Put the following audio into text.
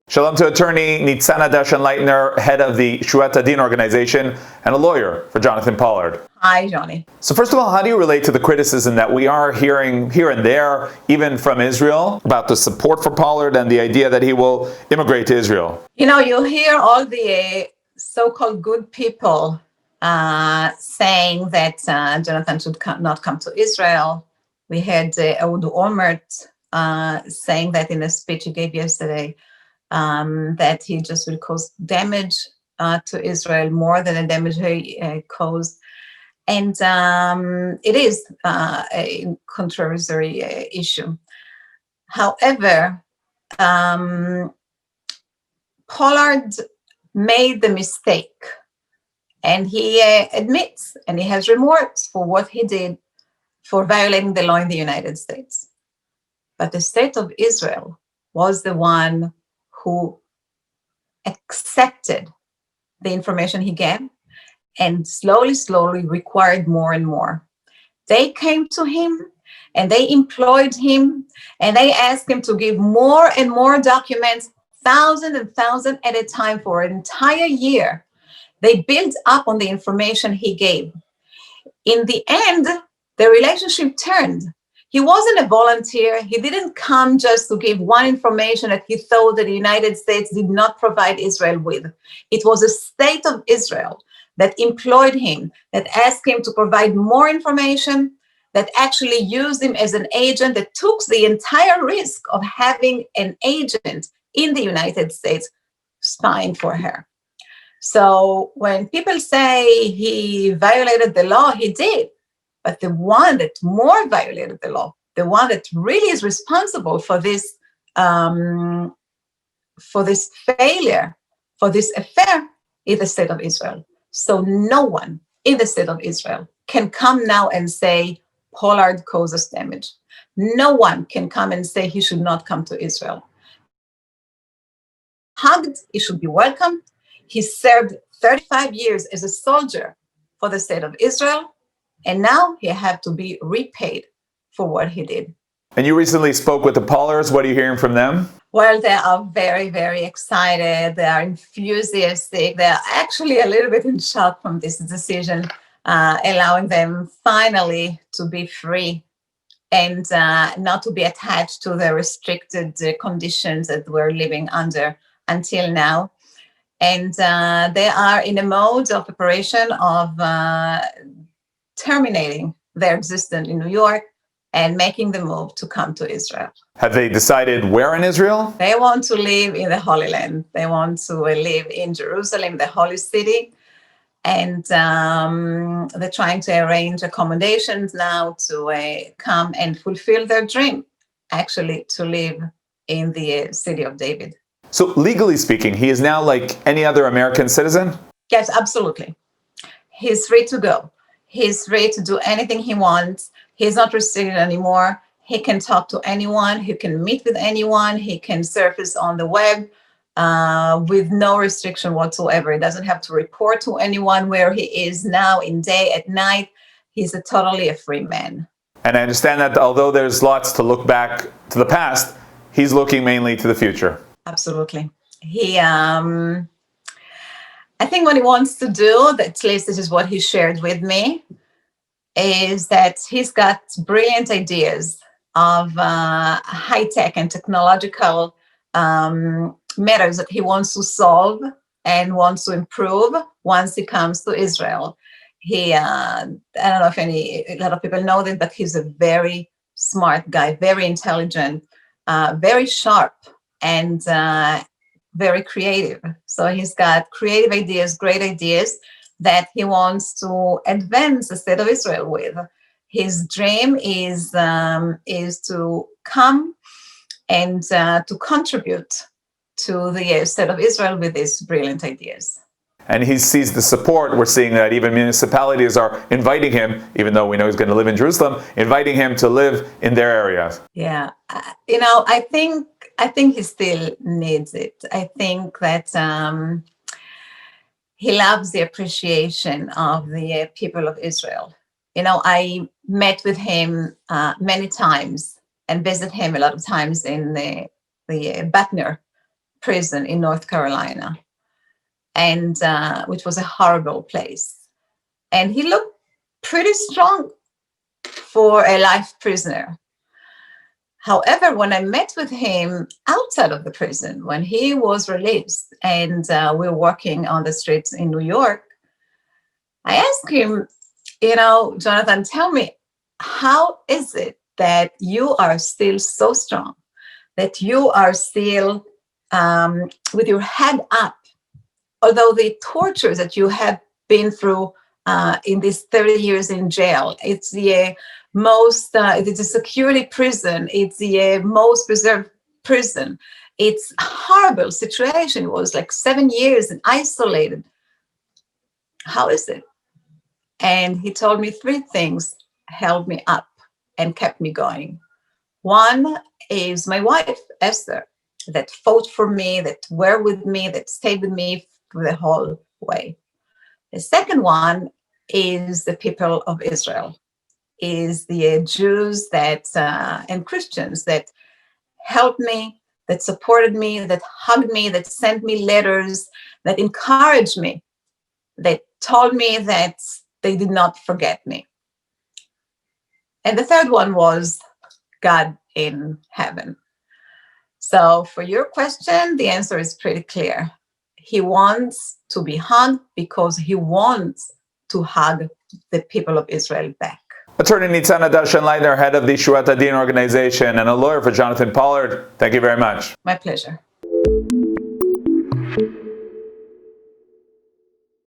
Shalom to attorney Nitsana Darshan-Leitner, head of the Shuat Adin organization, and a lawyer for Jonathan Pollard. Hi, Johnny. So first of all, how do you relate to the criticism that we are hearing here and there, even from Israel, about the support for Pollard and the idea that he will immigrate to Israel? You know, you hear all the so-called good people saying that Jonathan should not come to Israel. We had Ehud Olmert saying that in a speech he gave yesterday, that he just will cause damage to Israel more than the damage he caused. And it is a controversial issue. However, Pollard made the mistake, and he admits, and he has remorse for what he did for violating the law in the United States. But the state of Israel was the one who accepted the information he gave and slowly required more and more. They came to him and they employed him and they asked him to give more and more documents, thousands and thousands at a time for an entire year. They built up on the information he gave. In the end, the relationship turned. He wasn't a volunteer. He didn't come just to give one information that he thought that the United States did not provide Israel with. It was a state of Israel that employed him, that asked him to provide more information, that actually used him as an agent, that took the entire risk of having an agent in the United States spying for her. So when people say he violated the law, he did. But the one that more violated the law, the one that really is responsible for this failure, for this affair, is the state of Israel. So no one in the state of Israel can come now and say Pollard causes damage. No one can come and say he should not come to Israel. Hugged, he should be welcomed. He served 35 years as a soldier for the state of Israel. And now he had to be repaid for what he did. And you recently spoke with the Pollards. What are you hearing from them? Well, they are very, very excited. They are enthusiastic. They are actually a little bit in shock from this decision, allowing them finally to be free and not to be attached to the restricted conditions that we're living under until now. And they are in a mode of preparation of terminating their existence in New York and making the move to come to Israel. Have they decided where in Israel? They want to live in the Holy Land. They want to live in Jerusalem, the holy city. And they're trying to arrange accommodations now to come and fulfill their dream, actually to live in the city of David. So legally speaking, he is now like any other American citizen? Yes, absolutely. He's free to go. He's free to do anything he wants. He's not restricted anymore. He can talk to anyone. He can meet with anyone. He can surface on the web with no restriction whatsoever. He doesn't have to report to anyone where he is now in day, at night. He's totally a free man. And I understand that although there's lots to look back to the past, he's looking mainly to the future. Absolutely. He, I think what he wants to do, at least this is what he shared with me, is that he's got brilliant ideas of high-tech and technological matters that he wants to solve and wants to improve once he comes to Israel. He, I don't know if a lot of people know this, but he's a very smart guy, very intelligent, very sharp, and very creative. So he's got creative ideas, great ideas that he wants to advance the state of Israel with. His dream is to come and to contribute to the state of Israel with these brilliant ideas. And he sees the support. We're seeing that even municipalities are inviting him, even though we know he's going to live in Jerusalem, inviting him to live in their areas. Yeah, you know, I think he still needs it. I think that he loves the appreciation of the people of Israel. You know, I met with him many times and visit him a lot of times in the Butner prison in North Carolina, and which was a horrible place. And he looked pretty strong for a life prisoner. However, when I met with him outside of the prison, when he was released and we were working on the streets in New York, I asked him, Jonathan, tell me, how is it that you are still so strong, that you are still with your head up, although the tortures that you have been through in these 30 years in jail, it's the it's a security prison, it's the most preserved prison. It's a horrible situation. It was like 7 years and isolated. How is it? And he told me 3 things held me up and kept me going. One is my wife, Esther, that fought for me, that were with me, that stayed with me through the whole way. The second one is the people of Israel, is the Jews that and Christians that helped me, that supported me, that hugged me, that sent me letters, that encouraged me, that told me that they did not forget me. And the third one was God in heaven. So for your question, the answer is pretty clear. He wants to be hugged because he wants to hug the people of Israel back. Attorney Nitsana Darshan-Leitner, head of the Shurat Adin organization and a lawyer for Jonathan Pollard, thank you very much. My pleasure.